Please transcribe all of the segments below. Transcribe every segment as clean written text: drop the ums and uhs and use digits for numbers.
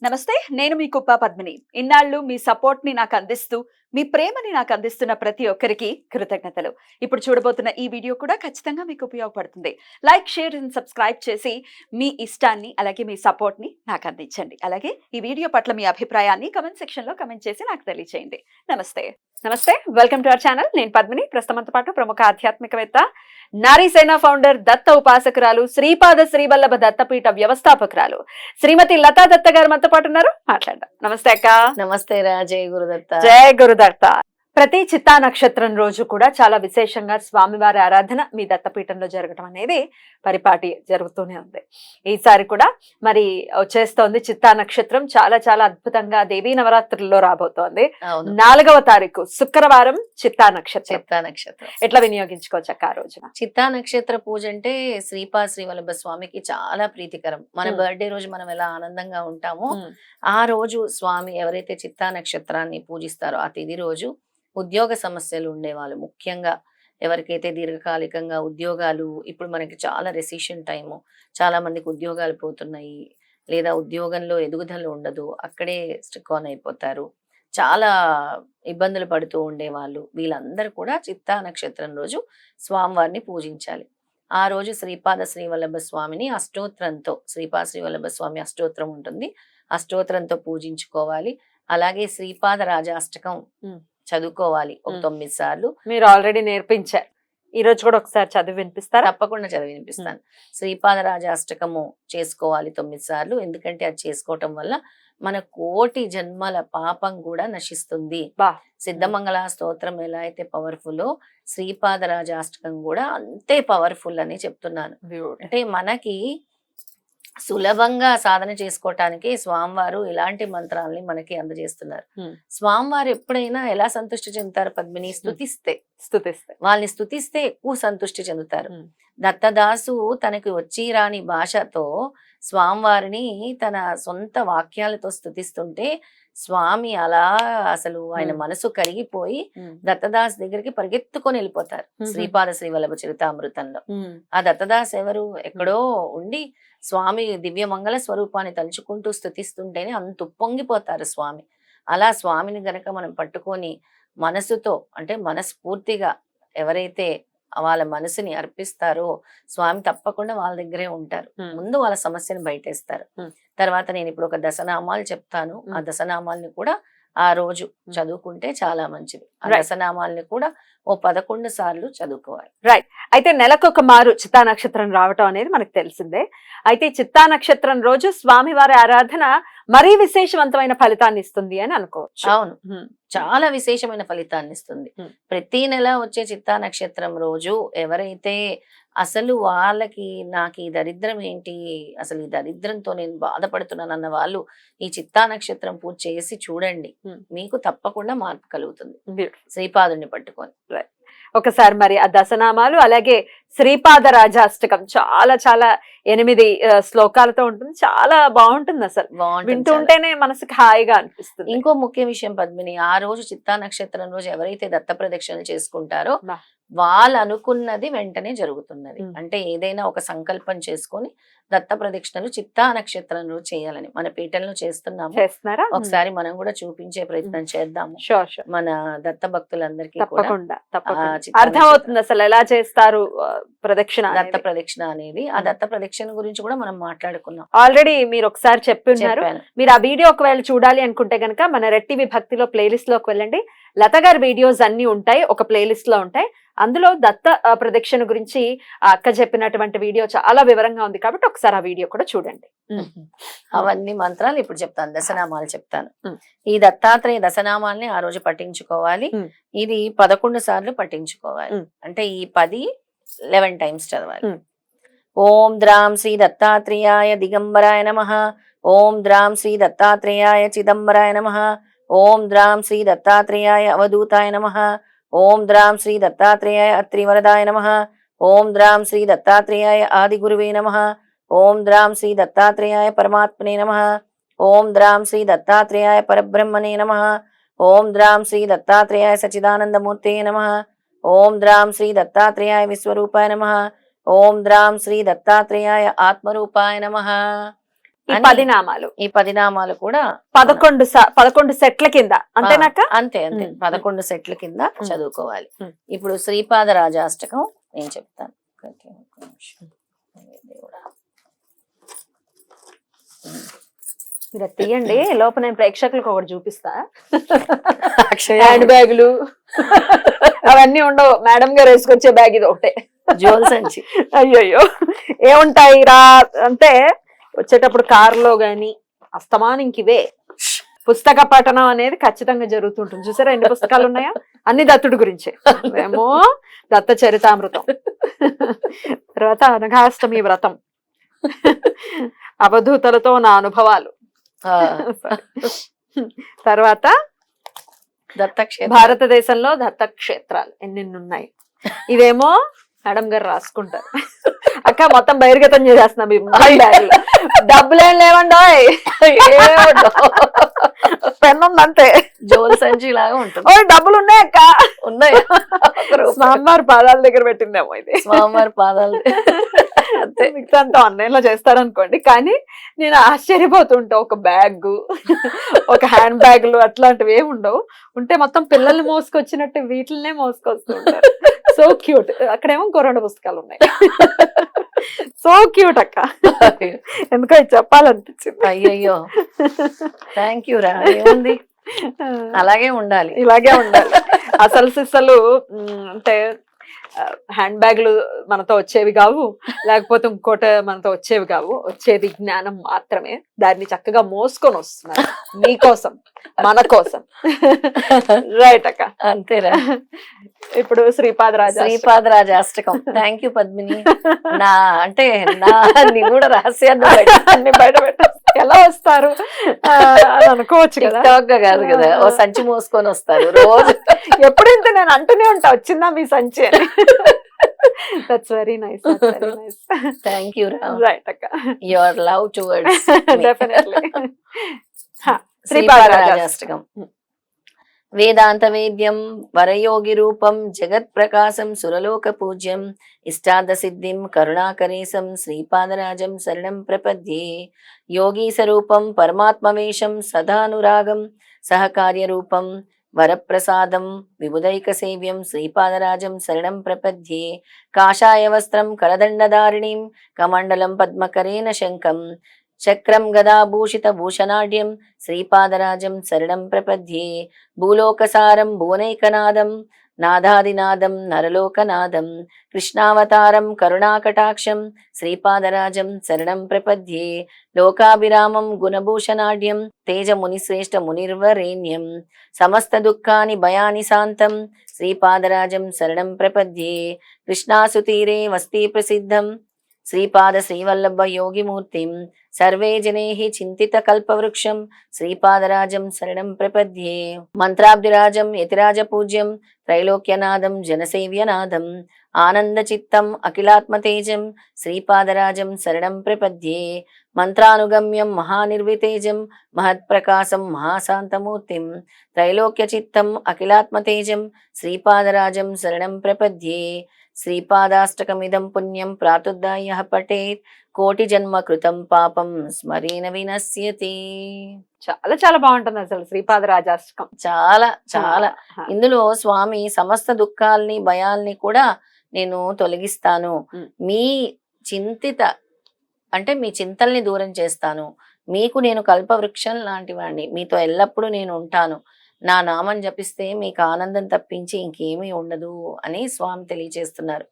నమస్తే. నేను మీ కుప్ప పద్మిని. ఇన్నాళ్ళు మీ సపోర్ట్‌ని నాకందిస్తూ, మీ ప్రేమని నాకందిస్తున్న ప్రతి ఒక్కరికి కృతజ్ఞతలు. ఇప్పుడు చూడబోతున్న ఈ వీడియో కూడా ఖచ్చితంగా మీకు ఉపయోగపడుతుంది. లైక్, షేర్ అండ్ సబ్స్క్రైబ్ చేసి మీ ఇష్టాన్ని, అలాగే మీ సపోర్ట్‌ని నాకందించండి. అలాగే ఈ వీడియో పట్ల మీ అభిప్రాయాన్ని కామెంట్ సెక్షన్‌లో కామెంట్ చేసి నాకు తెలియజేయండి. నమస్తే. నమస్తే. Welcome to our channel. నేను పద్మిని. ప్రస్తుతంతో పాటు ప్రముఖ ఆధ్యాత్మికవేత్త, నారీసేన ఫౌండర్, దత్త ఉపాసకురాలు, శ్రీపాద శ్రీవల్లభ దత్తపీఠ వ్యవస్థాపకురాలు శ్రీమతి లతా దత్త గారు మనతో పాటు ఉన్నారు. మాట్లాడదాం. నమస్తే అక్క. నమస్తే రా. జయ గురుదత్త. జయ గురుదత్త. ప్రతి చిత్తా నక్షత్రం రోజు కూడా చాలా విశేషంగా స్వామివారి ఆరాధన మీ దత్తపీఠంలో జరగడం అనేది పరిపాటి జరుగుతూనే ఉంది. ఈసారి కూడా మరి వచ్చేస్తోంది చిత్తా నక్షత్రం. చాలా చాలా అద్భుతంగా దేవీ నవరాత్రుల్లో రాబోతోంది. 4వ తారీఖు శుక్రవారం చిత్తా నక్షత్రం. ఎట్లా వినియోగించుకోవచ్చు అక్క ఆ రోజున? చిత్తా నక్షత్ర పూజ అంటే శ్రీవల్లభ స్వామికి చాలా ప్రీతికరం. మన బర్త్డే రోజు మనం ఎలా ఆనందంగా ఉంటామో ఆ రోజు స్వామి ఎవరైతే చిత్తా నక్షత్రాన్ని పూజిస్తారో ఆ తిథి రోజు ఉద్యోగ సమస్యలు ఉండేవాళ్ళు, ముఖ్యంగా ఎవరికైతే దీర్ఘకాలికంగా ఉద్యోగాలు, ఇప్పుడు మనకి చాలా రెసిషన్ టైము, చాలా మందికి ఉద్యోగాలు పోతున్నాయి, లేదా ఉద్యోగంలో ఎదుగుదల ఉండదు, అక్కడే స్టిక్ ఆన్ అయిపోతారు, చాలా ఇబ్బందులు పడుతూ ఉండేవాళ్ళు, వీళ్ళందరూ కూడా చిత్తా నక్షత్రం రోజు స్వామివారిని పూజించాలి. ఆ రోజు శ్రీపాద శ్రీవల్లభ స్వామిని అష్టోత్తరంతో, శ్రీపాద శ్రీవల్లభ స్వామి అష్టోత్తరం ఉంటుంది, అష్టోత్తరంతో పూజించుకోవాలి. అలాగే శ్రీపాద రాజాష్టకం చదువుకోవాలి ఒక 9 సార్లు. మీరు ఆల్రెడీ నేర్పించారు, ఈ రోజు కూడా ఒకసారి చదివి వినిపిస్తారా? తప్పకుండా చదివి వినిపిస్తాను. శ్రీపాద రాజాష్టకము చేసుకోవాలి 9 సార్లు. ఎందుకంటే అది చేసుకోవటం వల్ల మన కోటి జన్మల పాపం కూడా నశిస్తుంది. సిద్ధమంగళ స్తోత్రం ఎలా అయితే పవర్ఫుల్, శ్రీపాద రాజాష్టకం కూడా అంతే పవర్ఫుల్ అని చెప్తున్నాను. అంటే మనకి సులభంగా సాధన చేసుకోవటానికి స్వామివారు ఇలాంటి మంత్రాలని మనకి అందజేస్తున్నారు. స్వామివారు ఎప్పుడైనా ఎలా సంతృష్టి చెందుతారు పద్మిని? స్తుతిస్తే వాళ్ళని స్తుతిస్తే ఎక్కువ సంతృష్టి చెందుతారు. దత్తదాసు తనకి వచ్చి రాని భాషతో స్వామివారిని తన సొంత వాక్యాలతో స్తుతిస్తుంటే స్వామి అలా అసలు ఆయన మనసు కరిగిపోయి దత్తదాస్ దగ్గరికి పరిగెత్తుకొని వెళ్ళిపోతారు. శ్రీపాద శ్రీవల్లభ చరితామృతంలో ఆ దత్తదాస్ ఎవరు? ఎక్కడో ఉండి స్వామి దివ్య మంగళ స్వరూపాన్ని తలుచుకుంటూ స్తుతిస్తుంటేనే అంత ఉప్పొంగిపోతారు స్వామి. అలా స్వామిని గనక మనం పట్టుకొని మనసుతో, అంటే మనస్ఫూర్తిగా ఎవరైతే వాళ్ళ మనసుని అర్పిస్తారో స్వామి తప్పకుండా వాళ్ళ దగ్గరే ఉంటారు. ముందు వాళ్ళ సమస్యను బయటేస్తారు. తర్వాత నేను ఇప్పుడు ఒక దశనామాలు చెప్తాను. ఆ దశనామాల్ని కూడా ఆ రోజు చదువుకుంటే చాలా మంచిది. ఆ దశనామాల్ని కూడా ఓ 11 సార్లు చదువుకోవాలి. రైట్. అయితే నెలకొక మారు చిత్తా నక్షత్రం రావటం అనేది మనకు తెలిసిందే. అయితే చిత్తా నక్షత్రం రోజు స్వామివారి ఆరాధన మరీ విశేషవంతమైన ఫలితాన్ని ఇస్తుంది అని అనుకోవచ్చు. అవును, చాలా విశేషమైన ఫలితాన్ని ఇస్తుంది. ప్రతి నెల వచ్చే చిత్తా నక్షత్రం రోజు ఎవరైతే అసలు వాళ్ళకి నాకు ఈ దరిద్రం ఏంటి, అసలు ఈ దరిద్రంతో నేను బాధపడుతున్నాను అన్న వాళ్ళు ఈ చిత్తా నక్షత్రం పూజ చేసి చూడండి, మీకు తప్పకుండా మార్పు కలుగుతుంది శ్రీపాదుని పట్టుకొని. ఒకసారి మరి ఆ దశనామాలు, అలాగే శ్రీపాద రాజాష్టకం చాలా చాలా 8 శ్లోకాలతో ఉంటుంది. చాలా బాగుంటుంది, అసలు వింటుంటేనే మనసుకి హాయిగా అనిపిస్తుంది. ఇంకో ముఖ్య విషయం పద్మిని, ఆ రోజు చిత్తా నక్షత్రం రోజు ఎవరైతే దత్త ప్రదక్షిణలు చేసుకుంటారో వాళ్ళు అనుకున్నది వెంటనే జరుగుతున్నది. అంటే ఏదైనా ఒక సంకల్పం చేసుకొని దత్త ప్రదక్షిణలు చిత్తా నక్షత్రం రోజు చేయాలని మన పీఠంలో చేస్తున్నాము. ఒకసారి మనం కూడా చూపించే ప్రయత్నం చేద్దాము మన దత్త భక్తులందరికీ. అర్థమవుతుంది అసలు ఎలా చేస్తారు ప్రదక్షిణ, దత్త ప్రదక్షిణ అనేది. ఆ దత్త ప్రదక్షిణ గురించి కూడా మనం మాట్లాడుకున్నాం ఆల్రెడీ. మీరు ఒకసారి చెప్పారు. మీరు ఆ వీడియో ఒకవేళ చూడాలి అనుకుంటే గనక మన రెడ్ టీవీ భక్తిలో ప్లేలిస్ట్ లోకి వెళ్ళండి. లత గారి వీడియోస్ అన్ని ఉంటాయి, ఒక ప్లేలిస్ట్ లో ఉంటాయి. అందులో దత్త ప్రదక్షిణ గురించి అక్క చెప్పినటువంటి వీడియో చాలా వివరంగా ఉంది, కాబట్టి ఒకసారి ఆ వీడియో కూడా చూడండి. అవన్నీ మంత్రాలు ఇప్పుడు చెప్తాను, దశనామాలు చెప్తాను. ఈ దత్తాత్రేయ దశనామాల్ని ఆ రోజు పఠించుకోవాలి. ఇది 11 సార్లు పఠించుకోవాలి. అంటే ఈ 11 టైమ్స్ చదవాలి. ఓం ద్రాం శ్రీ దత్తాత్రేయాయ దిగంబరాయ నమః. ఓం ద్రాం శ్రీ దత్తాత్రేయాయ చిదంబరాయ నమః. ఓం ద్రాం శ్రీ దత్తాత్రేయాయ అవధూతాయ నమః. ఓం ద్రాం శ్రీ దత్తాత్రేయాయ అత్రివరదాయ నమః. ఓం ద్రాం శ్రీ దత్తాత్రేయాయ ఆదిగురువే నమః. ఓం ద్రాం శ్రీ దత్తాత్రేయాయ పరమాత్మనే నమః. ఓం ద్రాం శ్రీ దత్తాత్రేయాయ పరబ్రహ్మణే నమః. ఓం ద్రాం శ్రీ దత్తాత్రేయాయ సచిదానందమూర్తే నమః. ఓం ద్రాం శ్రీ దత్తాత్రేయాయ విశ్వరూపాయ నమః. ఓం ద్రాం శ్రీ దత్తాత్రేయాయ ఆత్మరూపాయ నమః. ఈ 10 నామాలు ఈ 10 నామాలు కూడా 11 సెట్ల కింద అంతేనాక? అంతే 11 సెట్ల కింద చదువుకోవాలి. ఉమ్. ఇప్పుడు శ్రీపాద రాజాష్టకం నేను చెప్తాను. మీరు అది తీయండి, లోపల నేను ప్రేక్షకులకు ఒకటి చూపిస్తా. అక్షయ హ్యాండ్ బ్యాగులు అవన్నీ ఉండవు, మేడం గారు వేసుకొచ్చే బ్యాగ్ ఇది ఒకటే. జ్యువెల్ సంచి. అయ్యయ్యో, ఏముంటాయి రా అంటే వచ్చేటప్పుడు కారులో గాని అస్తమానికి ఇవే. పుస్తక పఠనం అనేది ఖచ్చితంగా జరుగుతుంటుంది. చూసారా ఎన్ని పుస్తకాలు ఉన్నాయా, అన్ని దత్తుడి గురించే. ఏమో దత్త చరితామృతం, తర్వాత అనఘాష్టమి వ్రతం, అవధూతలతో నా అనుభవాలు, తర్వాత దత్తక్షేత్రం, భారతదేశంలో దత్తక్షేత్రాలు ఎన్నెన్ని ఉన్నాయి. ఇవేమో మేడం గారు రాసుకుంటారు. అక్క మొత్తం బహిర్గతం చేసేస్తున్నాం. డబ్బులేం లేవండో, పెన్ ఉంది అంతే, జ్యువెల్ సంచి లాగా ఉంటుంది. ఓ డబ్బులు ఉన్నాయి అక్క, ఉన్నాయి. స్వామివారి పాదాల దగ్గర పెట్టిందేమో ఇది. స్వామివారి పాదాలు అంతే, మిగతా అంతా ఆన్లైన్ లో చేస్తారనుకోండి. కానీ నేను ఆశ్చర్యపోతుంటా, ఒక బ్యాగ్, ఒక హ్యాండ్ బ్యాగులు అట్లాంటివి ఏమి ఉండవు. ఉంటే మొత్తం పిల్లల్ని మోసుకొచ్చినట్టు వీటిల్నే మోసుకొస్తుంటారు. So cute. అక్కడేమో ఇంకో 2 పుస్తకాలు ఉన్నాయి. సో క్యూట్ అక్క, ఎందుకో ఇది చెప్పాలనిపించింది. అయ్యయ్యో, థ్యాంక్ యూ రా. ఏముంది, అలాగే ఉండాలి, ఇలాగే ఉండాలి. అసలు సిస్సలు అంటే హ్యాండ్ బ్యాగులు మనతో వచ్చేవి కావు, లేకపోతే ఇంకోటి మనతో వచ్చేవి కావు. వచ్చేది జ్ఞానం మాత్రమే. దాన్ని చక్కగా మోసుకొని వస్తున్నారు మీకోసం, మన కోసం. రైట్ అక్క, అంతేరా. ఇప్పుడు శ్రీపాద రాజాష్టకం. Thank you Padmini. నా అంటే నీ కూడా రహస్యాన్ని అన్ని బయట పెట్ట ఎలా వస్తారు అని అనుకోవచ్చు కదా. కాదు కదా, ఓ సంచి మోసుకొని వస్తారు రోజు. ఎప్పుడైతే నేను అంటూనే ఉంటా, వచ్చిందా మీ సంచి అని. That's very nice, very nice. Thank you రా. రైట్ అక్క, your love towards definitely. Sripada Rajashtakam. వేదాంత వేద్యం వరయోగి రూపం జగత్ ప్రకాశం సురలోక పూజ్యం ఇష్టార్థ సిద్ధిం కరుణాకరేశం శ్రీపాదరాజం శరణం ప్రపద్యే. యోగీ స్వరూపం పరమాత్మవేషం సదానురాగం సహకార్య రూపం వరప్రసాదం విబుధైక సేవ్యం శ్రీపాదరాజం శరణం ప్రపద్యే. కాషాయ వస్త్రం కరదండధారిణీం కమండలం పద్మకరేణ శంఖం చక్రం గదాభూషిత భూషణాఢ్యం శ్రీపాదరాజం శరణం ప్రపద్యే. భూలోకసారం భువనైకనాదం నాదాదినాదం నరలోకనాదం కృష్ణావతారం కరుణాకటాక్షం శ్రీపాదరాజం శరణం ప్రపద్యే. లోకాభిరామం గుణభూషణాఢ్యం తేజమునిశ్రేష్ఠ మునిర్వరేణ్యం సమస్త దుఃఖాని భయాని శాంతం శ్రీపాదరాజం శరణం ప్రపద్యే. కృష్ణాసుతీరే వస్తీ ప్రసిద్ధం శ్రీపాద శ్రీవల్లభ యోగిమూర్తిం సర్వే జనైః చింతిత కల్పవృక్షం శ్రీపాదరాజం శరణం ప్రపద్యే. మంత్రాబ్ధిరాజం యతిరాజ పూజ్యం త్రైలోక్యనాదం జనసేవ్యనాదం ఆనందచిత్తం అఖిలాత్మతేజం శ్రీపాదరాజం శరణం ప్రపద్యే. మంత్రానుగమ్యం మహానిర్వితేజం మహత్ప్రకాశం మహాశాంతమూర్తిం త్రైలోక్యచిత్తం అఖిలాత్మతేజం శ్రీపాదరాజం శరణం ప్రపద్యే. శ్రీపాదాష్టకమిదం పుణ్యం ప్రాతుర్దాయ పఠేత్ కోటి జన్మ కృతం పాపం స్మరేణ వినశ్యతి. చాలా చాలా బాగుంటుంది అసలు శ్రీపాద రాజాష్టకం. చాలా చాలా ఇందులో స్వామి సమస్త దుఃఖాల్ని భయాల్ని కూడా నేను తొలగిస్తాను, మీ చింతిత అంటే మీ చింతల్ని దూరం చేస్తాను, మీకు నేను కల్పవృక్షం లాంటి వాడిని, మీతో ఎల్లప్పుడూ నేను ఉంటాను, నా నామం జపిస్తే మీకు ఆనందం తప్పించి ఇంకేమీ ఉండదు అని స్వామి తెలియజేస్తున్నారు.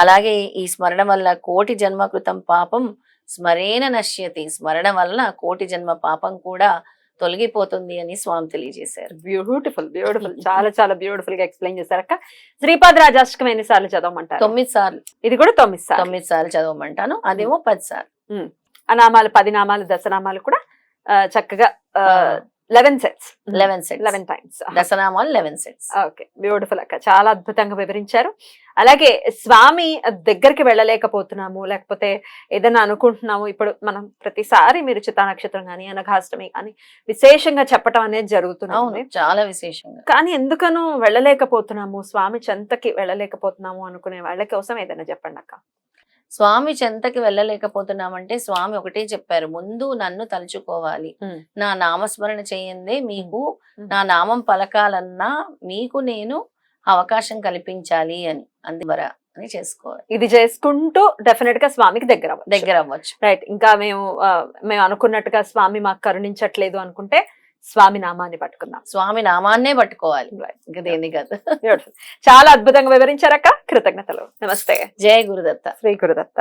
అలాగే ఈ స్మరణ వల్ల కోటి జన్మ కృతం పాపం స్మరేణ నశ్యతి, స్మరణ వల్ల కోటి జన్మ పాపం కూడా తొలగిపోతుంది అని స్వామి తెలియజేశారు. బ్యూటిఫుల్ బ్యూటిఫుల్, చాలా చాలా బ్యూటిఫుల్ గా ఎక్స్ప్లెయిన్ చేశారు అక్క. శ్రీపాద రాజాష్టకం ఎన్నిసార్లు చదవమంటారు? 9 సార్లు. ఇది కూడా 9 సార్లు. 9 సార్లు చదవమంటాను, అదేమో 10 సార్లు. ఆ నామాలు 10 నామాలు దశనామాలు కూడా చక్కగా 11 సెట్స్, 11 టైమ్స్ దశనామాలు 11 సెట్స్. ఓకే, బ్యూటిఫుల్ అక్క, చాలా అద్భుతంగా వివరించారు. అలాగే స్వామి దగ్గరికి వెళ్ళలేకపోతున్నాము, లేకపోతే ఏదైనా అనుకుంటున్నాము, ఇప్పుడు మనం ప్రతిసారి మీరు చిత్తా నక్షత్రం కానీ అనఘాష్టమి కానీ విశేషంగా చెప్పటం అనేది జరుగుతుంది, చాలా విశేషంగా. కానీ ఎందుకనో వెళ్ళలేకపోతున్నాము, స్వామి చెంతకి వెళ్ళలేకపోతున్నాము అనుకునే వాళ్ళ కోసం ఏదైనా చెప్పండి అక్క. స్వామి చెంతకి వెళ్ళలేకపోతున్నామంటే స్వామి ఒకటే చెప్పారు, ముందు నన్ను తలుచుకోవాలి, ఉమ్. నా నామస్మరణ చేయందే మీకు ఉమ్. నా నామం పలకాలన్నా మీకు నేను అవకాశం కల్పించాలి అని, అందువర అని చేసుకోవాలి, ఇది చేసుకుంటూ డెఫినెట్ గా స్వామికి దగ్గర అవ్వచ్చు. రైట్. ఇంకా మేము అనుకున్నట్టుగా స్వామి మాకు కరుణించట్లేదు అనుకుంటే స్వామి నామాన్ని పట్టుకుందాం. స్వామి నామాన్నే పట్టుకోవాలి, Right. ఇంకా దేని కాదు. చాలా అద్భుతంగా వివరించారక్క, కృతజ్ఞతలు. నమస్తే. జయ గురుదత్త. శ్రీ గురుదత్త.